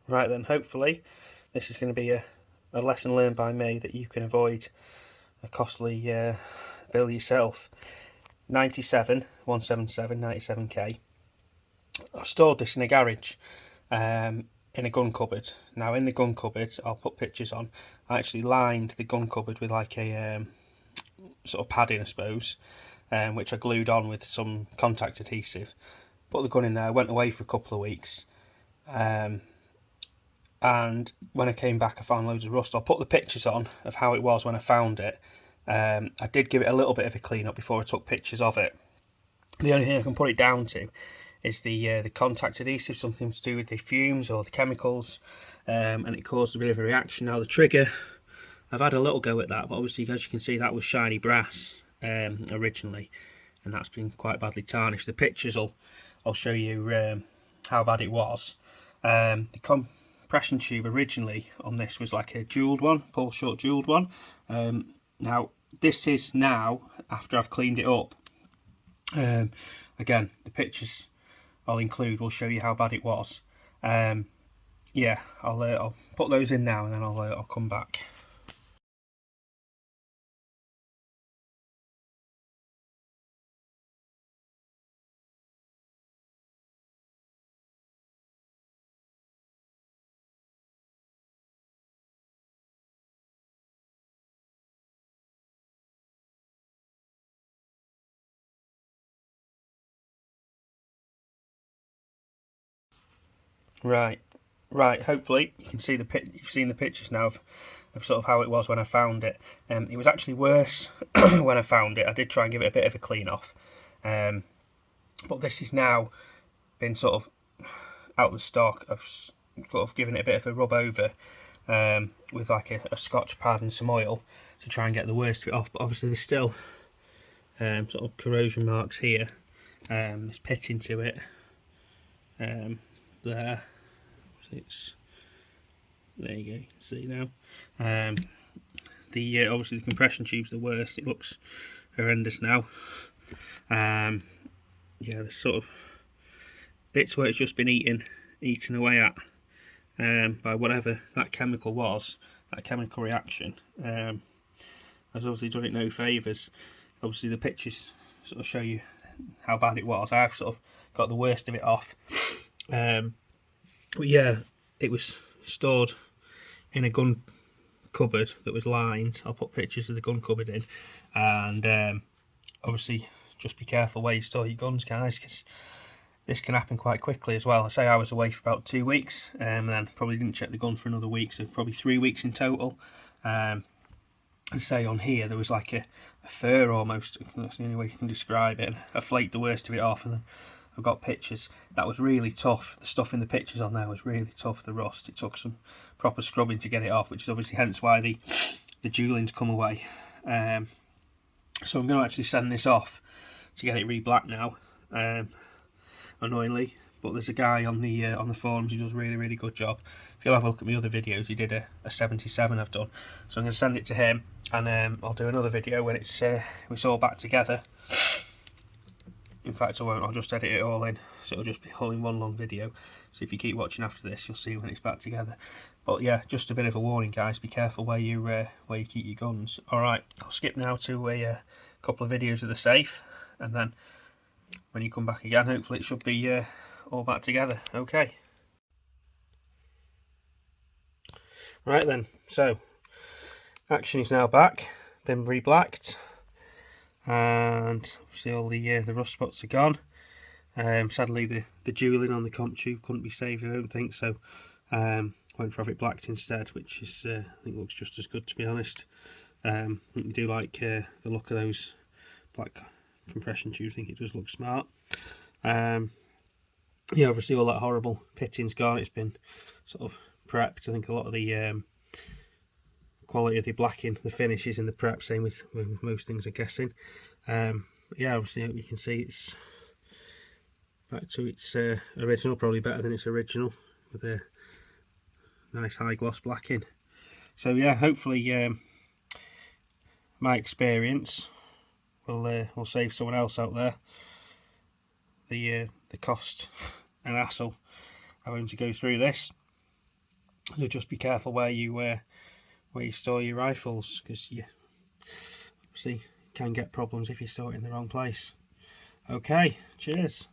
Right then, hopefully this is going to be a lesson learned by me that you can avoid a costly bill yourself. 97k. I've stored this in a garage, in a gun cupboard. Now in the gun cupboard, I'll put pictures on, I actually lined the gun cupboard with like a sort of padding, I suppose, which I glued on with some contact adhesive. Put the gun in there, went away for a couple of weeks, and when I came back I found loads of rust. I'll put the pictures on of how it was when I found it. I did give it a little bit of a clean up before I took pictures of it. The only thing I can put it down to is the contact adhesive, something to do with the fumes or the chemicals, and it caused a bit of a reaction. Now the trigger, I've had a little go at that, but obviously as you can see that was shiny brass originally, and that's been quite badly tarnished. The pictures I'll show you how bad it was. The compression tube originally on this was like a jeweled one, pull short jeweled one. Now this is now after I've cleaned it up. Again, the pictures I'll include will show you how bad it was. Yeah, I'll put those in now and then I'll come back. Right, hopefully you can see you've seen the pictures now of sort of how it was when I found it. It was actually worse when I found it. I did try and give it a bit of a clean off, but this is now been sort of out of the stock. I've sort of given it a bit of a rub over with like a scotch pad and some oil to try and get the worst of it off, but obviously there's still sort of corrosion marks here. There's pitting to it there. There you go, you can see now. Obviously the compression tube's the worst. It looks horrendous now. Yeah, there's sort of bits where it's just been eaten away at by whatever that chemical was, that chemical reaction. Has obviously done it no favours. Obviously the pictures sort of show you how bad it was. I've sort of got the worst of it off. But yeah, it was stored in a gun cupboard that was lined. I'll put pictures of the gun cupboard in, and obviously just be careful where you store your guns, guys, because this can happen quite quickly as well. I say I was away for about 2 weeks, and then probably didn't check the gun for another week, so probably 3 weeks in total. I say on here there was like a fur almost. That's the only way you can describe it. I flaked the worst of it off, and then I've got pictures. That was really tough. The stuff in the pictures on there was really tough, the rust. It took some proper scrubbing to get it off, which is obviously hence why the jeweling's come away. So I'm going to actually send this off to get it re-blacked now, annoyingly. But there's a guy on the forums who does a really good job. If you'll have a look at my other videos, he did a 77 I've done. So I'm going to send it to him, and I'll do another video when it's all back together. In fact I won't, I'll just edit it all in, so it'll just be all in one long video. So if you keep watching after this, you'll see when it's back together. But yeah, just a bit of a warning, guys, be careful where you keep your guns. Alright, I'll skip now to a couple of videos of the safe, and then when you come back again, hopefully it should be all back together. Okay. Right then, so action is now back, been re-blacked, and obviously all the rust spots are gone. Sadly the jewelling on the comp tube couldn't be saved, I don't think, so went for have it blacked instead, which is I think looks just as good, to be honest. I do like the look of those black compression tubes. I think it does look smart. Yeah, obviously all that horrible pitting's gone. It's been sort of prepped. I think a lot of the quality of the blacking, the finish is in the prep, same with most things, I'm guessing. Yeah, obviously you can see it's back to its original, probably better than its original, with a nice high gloss blacking. So yeah, hopefully my experience will save someone else out there the cost and hassle having to go through this. So just be careful where you store your rifles, because you obviously can get problems if you store it in the wrong place. Okay, cheers.